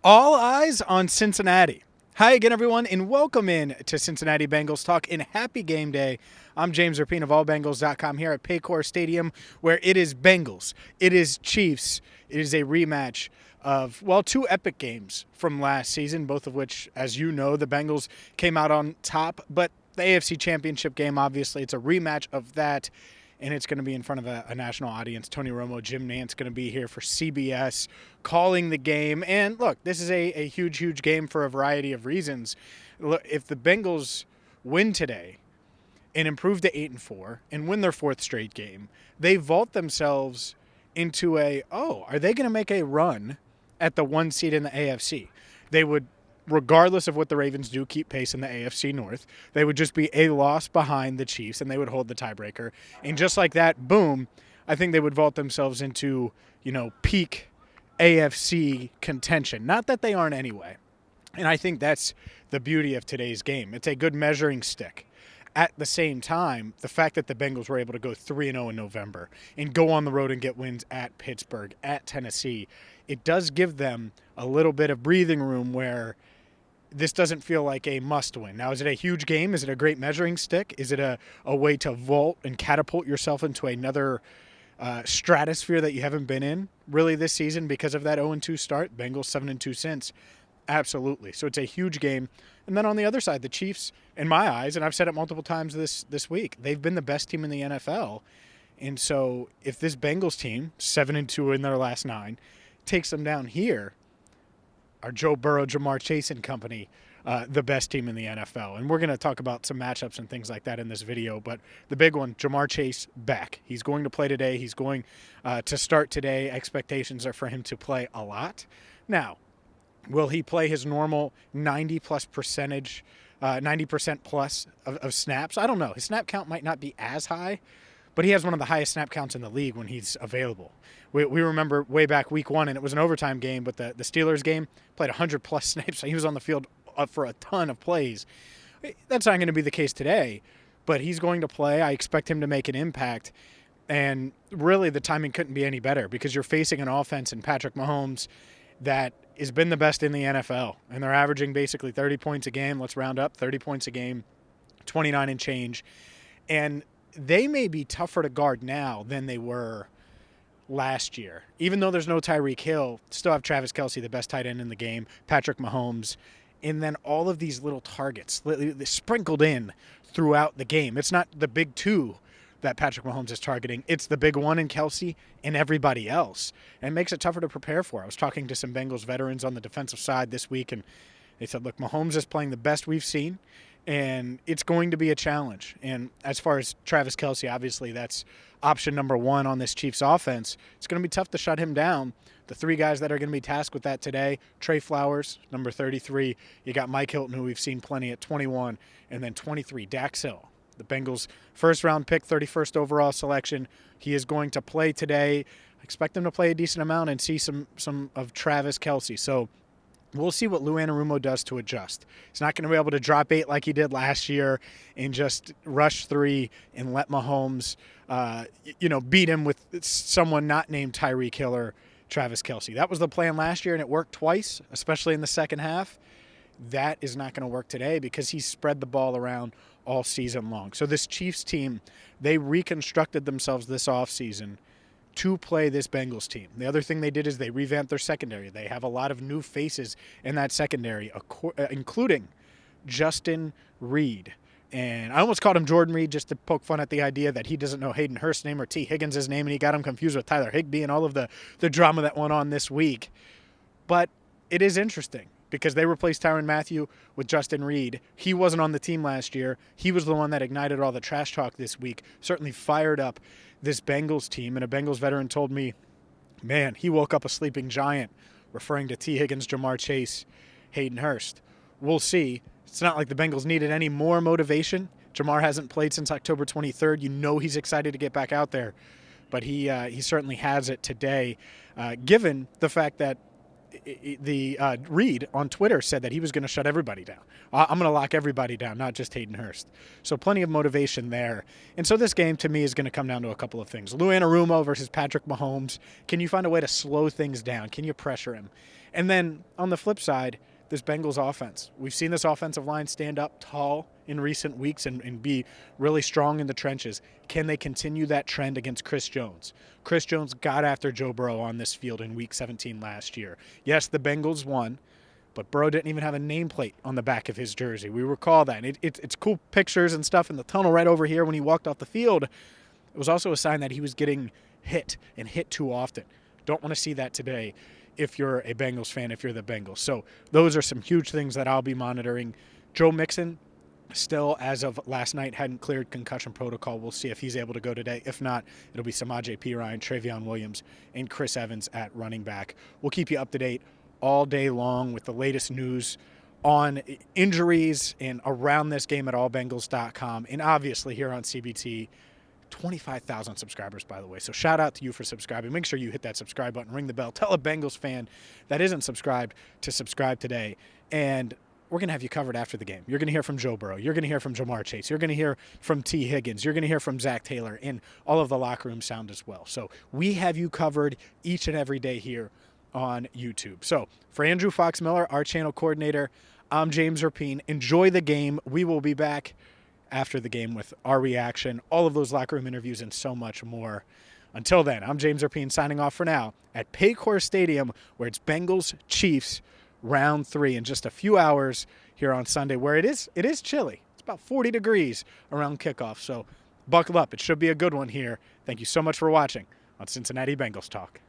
All eyes on Cincinnati. Hi again, everyone, and welcome in to Cincinnati Bengals Talk in Happy Game Day. I'm James Rapine of allbengals.com here at Paycor Stadium, where it is Bengals, it is Chiefs, it is a rematch of, well, two epic games from last season, both of which, as you know, the Bengals came out on top, but the AFC Championship game, obviously, it's a rematch of that, and it's going to be in front of a national audience. Tony Romo, Jim Nantz going to be here for CBS calling the game. And look, this is a huge, huge game for a variety of reasons. Look, if the Bengals win today and improve to 8-4 and win their fourth straight game, they vault themselves into are they going to make a run at the one seed in the AFC? They would, regardless of what the Ravens do, keep pace in the AFC North. They would just be a loss behind the Chiefs, and they would hold the tiebreaker. And just like that, boom, I think they would vault themselves into, peak AFC contention. Not that they aren't anyway. And I think that's the beauty of today's game. It's a good measuring stick. At the same time, the fact that the Bengals were able to go 3-0 in November and go on the road and get wins at Pittsburgh, at Tennessee, it does give them a little bit of breathing room where this doesn't feel like a must-win. Now, is it a huge game? Is it a great measuring stick? Is it a way to vault and catapult yourself into another stratosphere that you haven't been in really this season because of that 0-2 start? Bengals 7-2 since. Absolutely. So it's a huge game. And then on the other side, the Chiefs, in my eyes, and I've said it multiple times this week, they've been the best team in the NFL. And so if this Bengals team, 7-2 in their last 9, takes them down here, are Joe Burrow, Jamar Chase and company the best team in the NFL? And we're going to talk about some matchups and things like that in this video. But the big one, Jamar Chase back. He's going to play today. He's going to start today. Expectations are for him to play a lot. Now, will he play his normal 90% plus of snaps? I don't know. His snap count might not be as high, but he has one of the highest snap counts in the league when he's available. We remember way back week 1, and it was an overtime game, but the Steelers game played 100-plus snaps. So he was on the field for a ton of plays. That's not going to be the case today, but he's going to play. I expect him to make an impact. And really, the timing couldn't be any better because you're facing an offense in Patrick Mahomes that has been the best in the NFL. And they're averaging basically 30 points a game. Let's round up, 30 points a game, 29 and change. And they may be tougher to guard now than they were last year. Even though there's no Tyreek Hill, still have Travis Kelce, the best tight end in the game, Patrick Mahomes, and then all of these little targets sprinkled in throughout the game. It's not the big two that Patrick Mahomes is targeting. It's the big one in Kelce and everybody else. And it makes it tougher to prepare for. I was talking to some Bengals veterans on the defensive side this week, and they said, look, Mahomes is playing the best we've seen, and it's going to be a challenge. And as far as Travis Kelce, obviously that's option number 1 on this Chiefs offense. It's going to be tough to shut him down. The 3 guys that are going to be tasked with that today, Trey Flowers, number 33. You got Mike Hilton, who we've seen plenty at 21. And then 23, Dax Hill, the Bengals' first-round pick, 31st overall selection. He is going to play today. I expect him to play a decent amount and see some of Travis Kelce. So we'll see what Lou Anarumo does to adjust. He's not going to be able to drop 8 like he did last year and just rush 3 and let Mahomes, beat him with someone not named Tyreek Hill or Travis Kelce. That was the plan last year, and it worked twice, especially in the second half. That is not going to work today because he spread the ball around all season long. So this Chiefs team, they reconstructed themselves this offseason to play this Bengals team. The other thing they did is they revamped their secondary. They have a lot of new faces in that secondary, including Justin Reed. And I almost called him Jordan Reed just to poke fun at the idea that he doesn't know Hayden Hurst's name or T. Higgins' name, and he got him confused with Tyler Higbee and all of the drama that went on this week. But it is interesting because they replaced Tyrann Mathieu with Justin Reed. He wasn't on the team last year. He was the one that ignited all the trash talk this week, certainly fired up this Bengals team. And a Bengals veteran told me, man, he woke up a sleeping giant, referring to T. Higgins, Jamar Chase, Hayden Hurst. We'll see. It's not like the Bengals needed any more motivation. Jamar hasn't played since October 23rd. You know he's excited to get back out there. But he certainly has it today, given the fact that Reed on Twitter said that he was going to shut everybody down. I'm going to lock everybody down, not just Hayden Hurst. So plenty of motivation there. And so this game, to me, is going to come down to a couple of things. Lou Anarumo versus Patrick Mahomes. Can you find a way to slow things down? Can you pressure him? And then on the flip side, this Bengals offense. We've seen this offensive line stand up tall in recent weeks and be really strong in the trenches. Can they continue that trend against Chris Jones? Chris Jones got after Joe Burrow on this field in Week 17 last year. Yes, the Bengals won, but Burrow didn't even have a nameplate on the back of his jersey. We recall that. And it's cool pictures and stuff in the tunnel right over here when he walked off the field. It was also a sign that he was getting hit and hit too often. Don't want to see that today if you're a Bengals fan, if you're the Bengals. So those are some huge things that I'll be monitoring. Joe Mixon, still, as of last night, hadn't cleared concussion protocol. We'll see if he's able to go today. If not, it'll be Samaje Perine, Travion Williams, and Chris Evans at running back. We'll keep you up to date all day long with the latest news on injuries and around this game at allbengals.com. And obviously here on CBT, 25,000 subscribers, by the way. So shout out to you for subscribing. Make sure you hit that subscribe button, ring the bell. Tell a Bengals fan that isn't subscribed to subscribe today. And we're going to have you covered after the game. You're going to hear from Joe Burrow. You're going to hear from Jamar Chase. You're going to hear from T. Higgins. You're going to hear from Zach Taylor and all of the locker room sound as well. So we have you covered each and every day here on YouTube. So for Andrew Fox Miller, our channel coordinator, I'm James Rapine. Enjoy the game. We will be back after the game with our reaction, all of those locker room interviews, and so much more. Until then, I'm James Rapine signing off for now at Paycor Stadium, where it's Bengals-Chiefs round 3 in just a few hours here on Sunday, where it is chilly. It's about 40 degrees around kickoff, so buckle up. It should be a good one here. Thank you so much for watching on Cincinnati Bengals Talk.